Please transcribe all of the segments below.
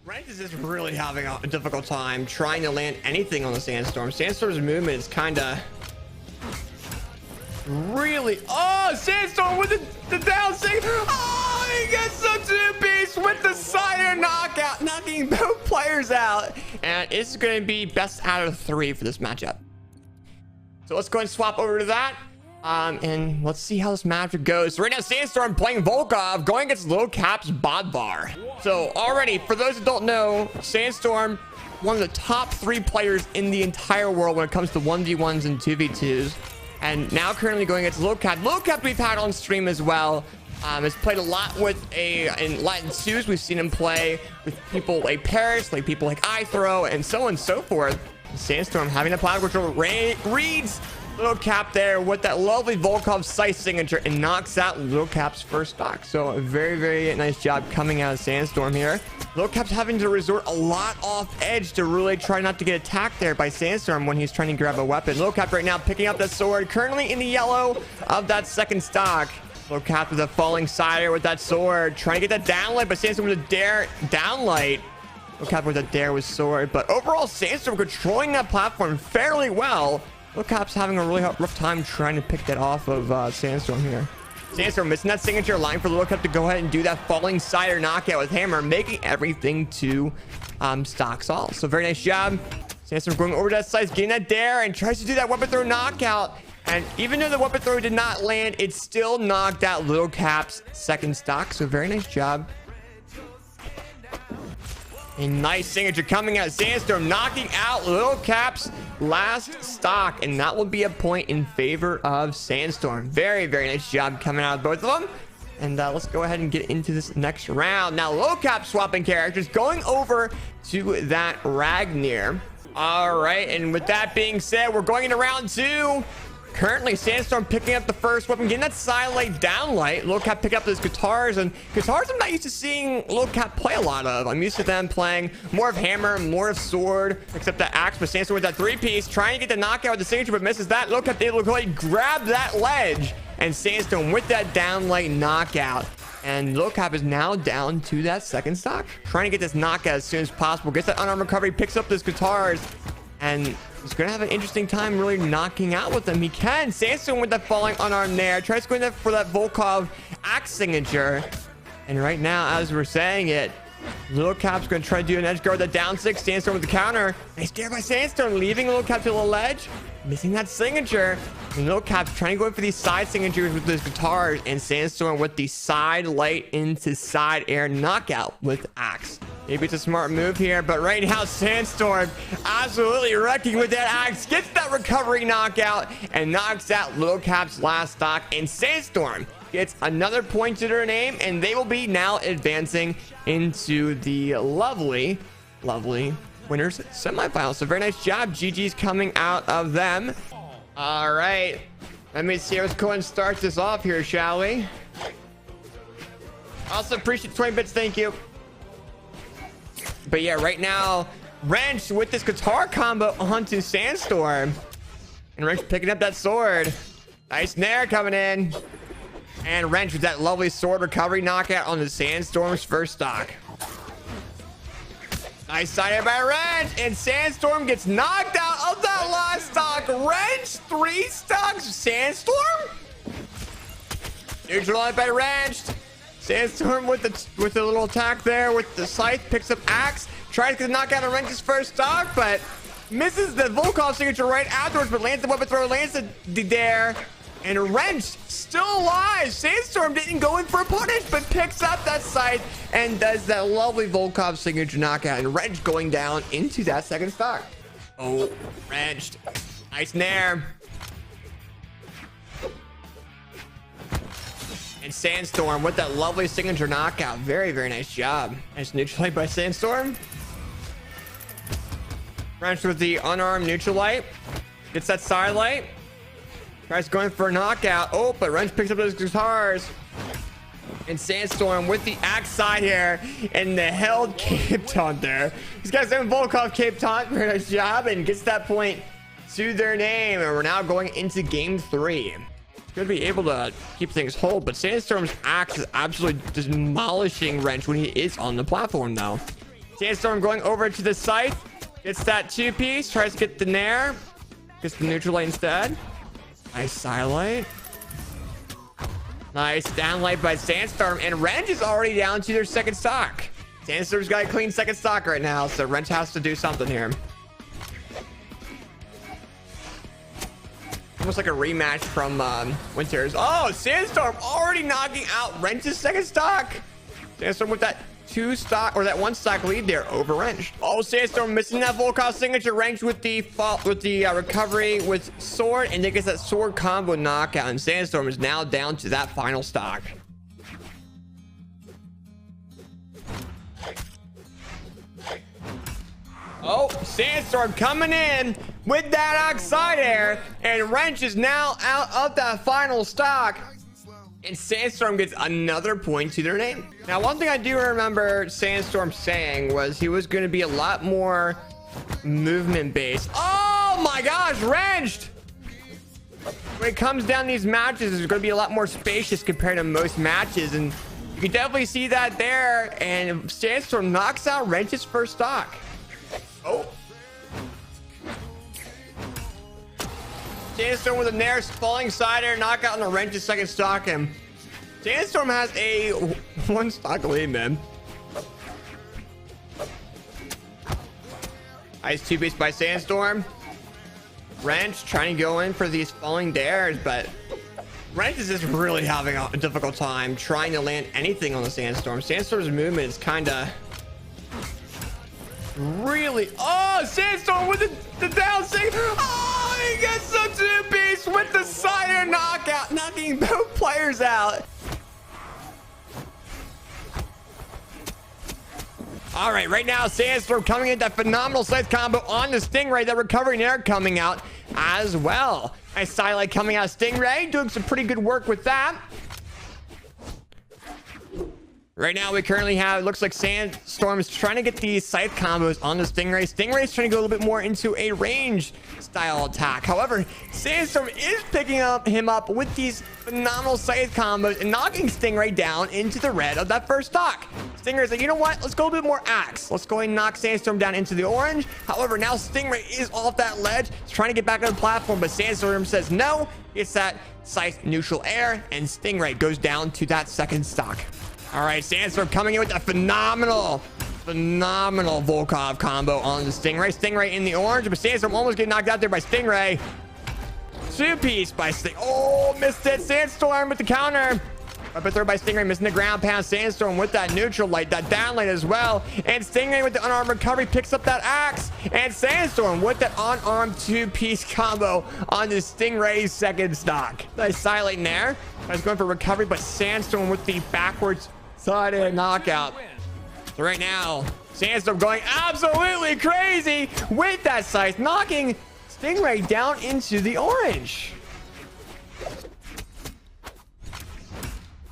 Wrench is just really having a difficult time trying to land anything on the Sandstorm. Sandstorm's movement is kind of really... Oh, Sandstorm with the down six. Oh, he gets the two-piece with the side knockout, knocking both players out. And it's going to be best out of 3 for this matchup. So let's go ahead and swap over to that. And let's see how this matchup goes. So right now, Sandstorm playing Volkov, going against Lil Cap's Bodvar. So already, for those that don't know, Sandstorm, one of the top 3 players in the entire world when it comes to 1v1s and 2v2s. And now currently going against Lil Cap. Lil Cap we've had on stream as well. Has played a lot with in Latin 2s. We've seen him play with people like Paris, like people like iThrow, and so on and so forth. Sandstorm having a platform control reads Lil Cap there with that lovely Volkov sight signature and knocks out Lil Cap's first stock. So a very, very nice job coming out of Sandstorm here. Lil Cap's having to resort a lot off edge to really try not to get attacked there by Sandstorm when he's trying to grab a weapon. Lil Cap right now picking up the sword, currently in the yellow of that second stock. Lil Cap with a falling cider with that sword, trying to get that downlight, but Sandstorm with a dare downlight. Lil Cap with a dare with sword, but overall Sandstorm controlling that platform fairly well. Lil Cap's having a really rough time trying to pick that off of Sandstorm here. Sandstorm missing that signature line for Lil Cap to go ahead and do that falling cider knockout with hammer, making everything to stocks all. So very nice job. Sandstorm going over to that side, getting that dare, and tries to do that weapon throw knockout. And even though the weapon throw did not land, it still knocked out Lil Cap's second stock. So very nice job. A nice signature coming out. Sandstorm knocking out Lil Cap's last stock, and that will be a point in favor of Sandstorm. Very, very nice job coming out of both of them. And let's go ahead and get into this next round. Now, Lil Cap swapping characters, going over to that Ragnar. All right, and with that being said, we're going into round 2. Currently, Sandstorm picking up the first weapon, getting that sidelight downlight. Lil Cap picking up those guitars, and guitars I'm not used to seeing Lil Cap play a lot of. I'm used to them playing more of hammer, more of sword, except that axe. But Sandstorm with that 3-piece, trying to get the knockout with the signature, but misses that. Lil Cap able to grab that ledge, and Sandstorm with that downlight knockout. And Lil Cap is now down to that second stock, trying to get this knockout as soon as possible. Gets that unarmed recovery, picks up those guitars, and he's gonna have an interesting time really knocking out with them. He can. Sandstorm with that falling unarmed there. Tries to go in there for that Volkov axe signature. And right now, as we're saying it, Lil Cap's gonna try to do an edge guard with that down 6. Sandstorm with the counter. Nice dare by Sandstorm, leaving Lil Cap to the ledge. Missing that signature. And Lil Cap's trying to go in for these side signatures with those guitars. And Sandstorm with the side light into side air knockout with axe. Maybe it's a smart move here, but right now Sandstorm absolutely wrecking with that axe, gets that recovery knockout, and knocks out Lil Cap's last stock. And Sandstorm gets another point to their name, and they will be now advancing into the lovely winners semifinals. So very nice job. GG's coming out of them. All right, let me see. Let's go ahead and start this off here, shall we? Also appreciate the 20 bits. Thank you. But yeah, right now, Wrench with this guitar combo onto Sandstorm. And Wrench picking up that sword. Nice nair coming in. And Wrench with that lovely sword recovery knockout on the Sandstorm's first stock. Nice side air by Wrench. And Sandstorm gets knocked out of that last stock. Wrench, 3 stocks. Sandstorm? Neutralized by Wrench. Sandstorm with the little attack there with the scythe, picks up axe, tries to knock out a Wrench's first stock, but misses the Volkov signature right afterwards, but lands the weapon throw, lands the dare, and Wrench still alive. Sandstorm didn't go in for a punish, but picks up that scythe and does that lovely Volkov signature knockout, and Wrench going down into that second stock. Oh, Wrench. Nice nair. And Sandstorm with that lovely signature knockout. Very, very nice job. Nice neutral light by Sandstorm. Wrench with the unarmed neutral light. Gets that side light. Tries going for a knockout. Oh, but Wrench picks up those guitars. And Sandstorm with the axe side here. And the held cape taunt there. These guys have Volkov cape taunt. Very nice job. And gets that point to their name. And we're now going into game 3. Gonna be able to keep things whole, but Sandstorm's axe is absolutely demolishing Wrench when he is on the platform though. Sandstorm going over to the scythe. Gets that 2-piece. Tries to get the nair. Gets the neutral light instead. Nice sidelight. Nice downlight by Sandstorm. And Wrench is already down to their second stock. Sandstorm's got a clean second stock right now, so Wrench has to do something here. Almost like a rematch from Winters. Oh, Sandstorm already knocking out Wrench's second stock. Sandstorm with that 2-stock or that 1-stock lead there over Wrench. Oh, Sandstorm missing that Volkov signature. Wrench with the recovery with sword, and then gets that sword combo knockout. And Sandstorm is now down to that final stock. Oh, Sandstorm coming in with that outside air, and Wrench is now out of that final stock. And Sandstorm gets another point to their name. Now, one thing I do remember Sandstorm saying was he was going to be a lot more movement based. Oh my gosh, Wrenched! When it comes down to these matches, it's going to be a lot more spacious compared to most matches, and you can definitely see that there. And Sandstorm knocks out Wrench's first stock. Oh. Sandstorm with a nair, falling side air, knockout on the Wrench's second stock, and Sandstorm has a 1-stock lead, man. Nice 2-piece by Sandstorm. Wrench trying to go in for these falling dares, but Wrench is just really having a difficult time trying to land anything on the Sandstorm. Sandstorm's movement is kind of really... Oh, Sandstorm with the down sing. Oh, he gets the 2-piece with the side air knockout, knocking both players out. All right now, Sandstorm coming in that phenomenal scythe combo on the Stingray. That recovery nair coming out as well. Nice sidelight coming out of Stingray, doing some pretty good work with that. Right now, we currently have, it looks like Sandstorm is trying to get these scythe combos on the Stingray. Stingray is trying to go a little bit more into a range style attack. However, Sandstorm is picking him up with these phenomenal scythe combos and knocking Stingray down into the red of that first stock. Stingray's like, you know what? Let's go a little bit more axe. Let's go ahead and knock Sandstorm down into the orange. However, now Stingray is off that ledge. He's trying to get back on the platform, but Sandstorm says no. It's that scythe neutral air, and Stingray goes down to that second stock. All right, Sandstorm coming in with a phenomenal Volkov combo on the Stingray. Stingray in the orange, but Sandstorm almost getting knocked out there by Stingray. 2-piece by Stingray. Oh, missed it. Sandstorm with the counter. Up a throw by Stingray, missing the ground pound. Sandstorm with that neutral light, that down light as well. And Stingray with the unarmed recovery picks up that axe. And Sandstorm with that unarmed 2-piece combo on the Stingray's second stock. Nice silent there. I was going for recovery, but Sandstorm with the backwards side air knockout. So right now, Sandstorm going absolutely crazy with that scythe, knocking Stingray down into the orange.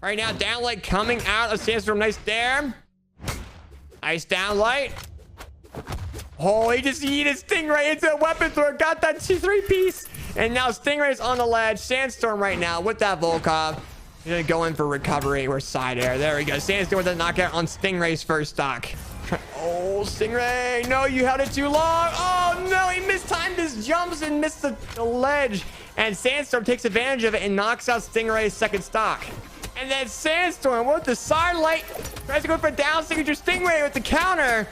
Right now, downlight coming out of Sandstorm. Nice there. Nice downlight. Oh, he just yeeted Stingray into a weapon thrower. Got that 3-piece. And now Stingray's on the ledge. Sandstorm right now with that Volkov. He's gonna go in for recovery or side air. There we go. Sandstorm with a knockout on Stingray's first stock. Oh, Stingray. No, you held it too long. Oh, no. He mistimed his jumps and missed the ledge. And Sandstorm takes advantage of it and knocks out Stingray's second stock. And then Sandstorm with the side light tries to go for a down signature. Stingray with the counter.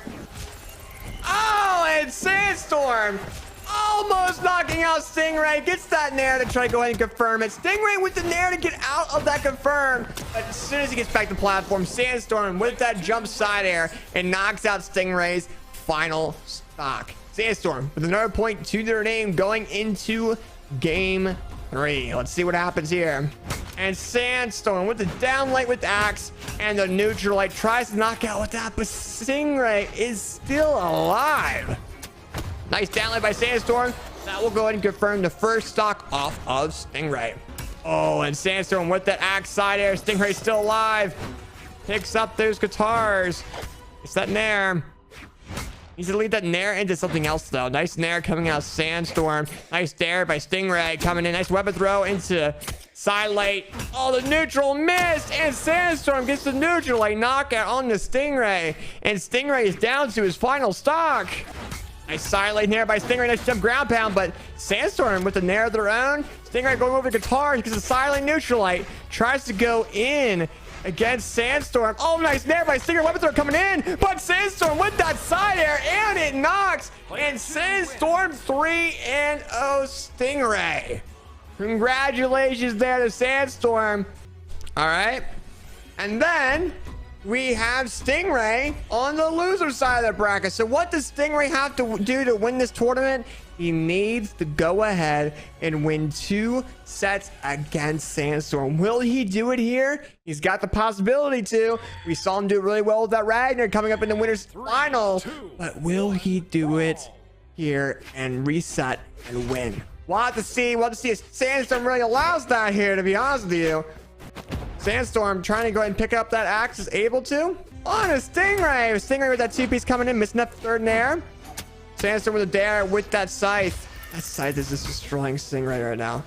Oh, and Sandstorm almost knocking out Stingray. Gets that nair to try to go ahead and confirm it. Stingray with the nair to get out of that confirm. But as soon as he gets back to platform, Sandstorm with that jump side air and knocks out Stingray's final stock. Sandstorm with another point to their name going into game 3. Let's see what happens here. And Sandstorm with the down light with axe and the neutral light tries to knock out with that, but Stingray is still alive. Nice downlight by Sandstorm. That will go ahead and confirm the first stock off of Stingray. Oh, and Sandstorm with that axe side air. Stingray's still alive. Picks up those guitars. It's that nair. Needs to lead that nair into something else, though. Nice nair coming out of Sandstorm. Nice dare by Stingray coming in. Nice weapon throw into Side late. Oh, the neutral missed. And Sandstorm gets the neutral light knockout on the Stingray. And Stingray is down to his final stock. Nice side lane here by Stingray. Nice jump ground pound, but Sandstorm with the nair of their own. Stingray going over the guitars because the side lane neutral light tries to go in against Sandstorm. Oh, nice nair by Stingray. Weapon throw coming in, but Sandstorm with that side air, and it knocks. And Sandstorm 3-0 Stingray. Congratulations there to Sandstorm. All right. And then we have Stingray on the loser side of the bracket. So what does Stingray have to do to win this tournament? He needs to go ahead and win 2 sets against Sandstorm. Will he do it here? He's got the possibility to. We saw him do really well with that Ragnar coming up in the winner's final. But will he do it here and reset and win? We'll have to see. We'll have to see if Sandstorm really allows that here, to be honest with you. Sandstorm trying to go ahead and pick up that axe, is able to. On a Stingray. Stingray with that 2-piece coming in, missing that third nair. Sandstorm with a dare with that scythe. That scythe is just destroying Stingray right now.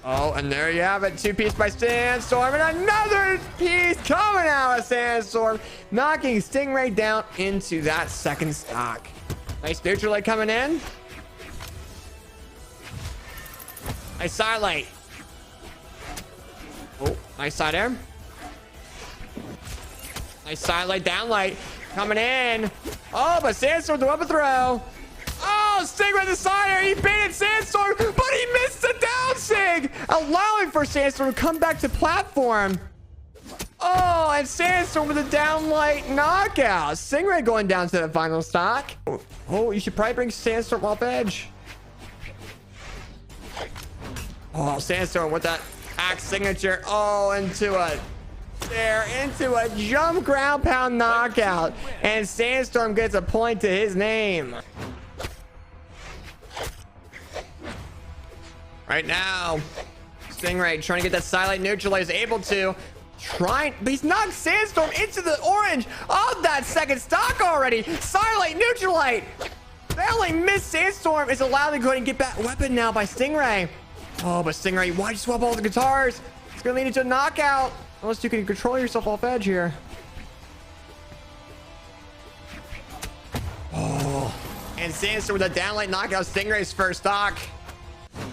Oh, and there you have it. 2-piece by Sandstorm, and another piece coming out of Sandstorm, knocking Stingray down into that second stock. Nice neutral light coming in. Nice side light. Oh, nice side air. Nice side light, down light coming in. Oh, but Sandstorm the weapon throw. Oh, Stingray the side air. He baited Sandstorm, but he missed the down sig, allowing for Sandstorm to come back to platform. Oh, and Sandstorm with a down light knockout. Stingray going down to the final stock. Oh, you should probably bring Sandstorm off edge. Oh, Sandstorm with that axe signature. Oh, into a jump ground pound knockout, and Sandstorm gets a point to his name. Right now, Stingray trying to get that silent neutralize, able to but he's knocked Sandstorm into the orange of that second stock already. Silent neutralite. They only missed. Sandstorm is allowed to go ahead and get back weapon now by Stingray. Oh, but Stingray, why'd you swap all the guitars? It's gonna lead into a knockout unless you can control yourself off edge here. Oh, and Sandstorm with a downlight knockout Stingray's first stock.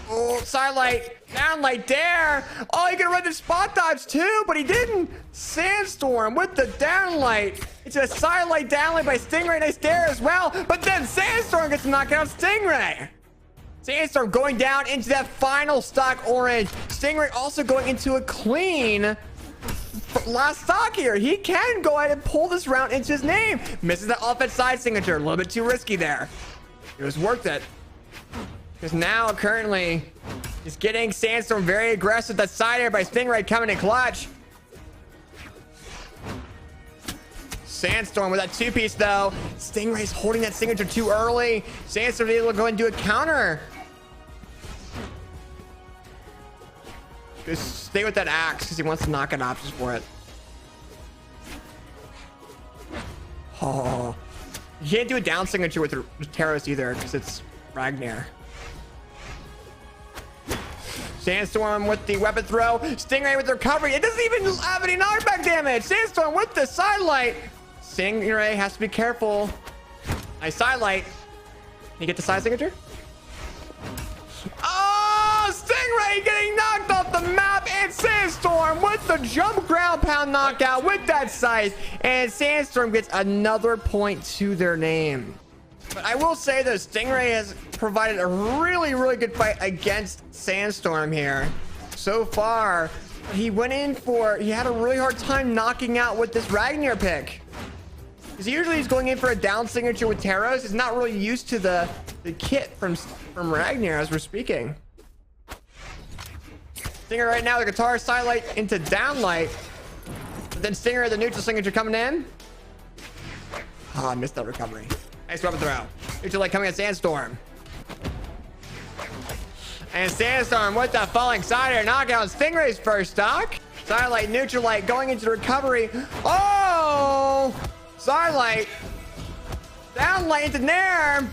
Oh, sidelight, downlight dare. Oh, he could run the spot dodge too, but he didn't. Sandstorm with the downlight. It's a sidelight downlight by Stingray. Nice dare as well, but then Sandstorm gets to knock out Stingray. Sandstorm going down into that final stock orange. Stingray also going into a clean last stock here. He can go ahead and pull this round into his name. Misses that offense side signature. A little bit too risky there. It was worth it. Because now currently he's getting Sandstorm very aggressive. That side air by Stingray coming in clutch. Sandstorm with that 2-piece though. Stingray's holding that signature too early. Sandstorm able to go and do a counter. Just stay with that axe because he wants to knock out options for it. Oh, you can't do a down signature with Terros either because it's Ragnar. Sandstorm with the weapon throw. Stingray with the recovery. It doesn't even have any knockback damage. Sandstorm with the sidelight. Stingray has to be careful. Nice sidelight. Can you get the side signature? Oh, Stingray getting knocked off the map, and Sandstorm with the jump ground pound knockout with that scythe, and Sandstorm gets another point to their name. But I will say that Stingray has provided a really good fight against Sandstorm here so far. He went in for, he had a really hard time knocking out with this Ragnar pick. Because usually he's going in for a down signature with Terros. He's not really used to the kit from Ragnar as we're speaking. Stinger right now, the guitar sidelight into downlight. But then Stinger, the neutral signature coming in. Oh, I missed that recovery. Nice weapon throw. Neutral light coming at Sandstorm. And Sandstorm with the falling side air knockout. Stingray's first stock. Sidelight, neutral light going into the recovery. Oh! Sidelight. Downlight into Nair.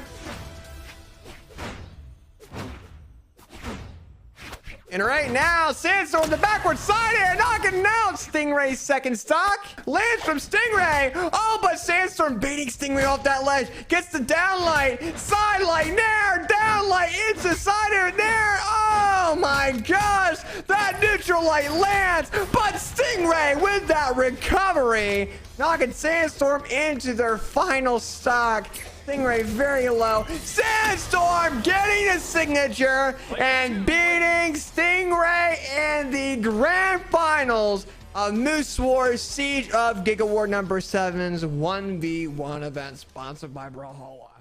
And right now, Sandstorm, the backward side air, knocking out Stingray's second stock. Lands from Stingray. Oh, but Sandstorm beating Stingray off that ledge. Gets the downlight. Side light, nair, downlight, into side air, nair. Oh my gosh. That neutral light lands. But Stingray with that recovery, knocking Sandstorm into their final stock. Stingray very low. Sandstorm getting a signature and beating Stingray in the grand finals of Moose Wars Siege of Giga War number 7's 1v1 event sponsored by Brawlhalla.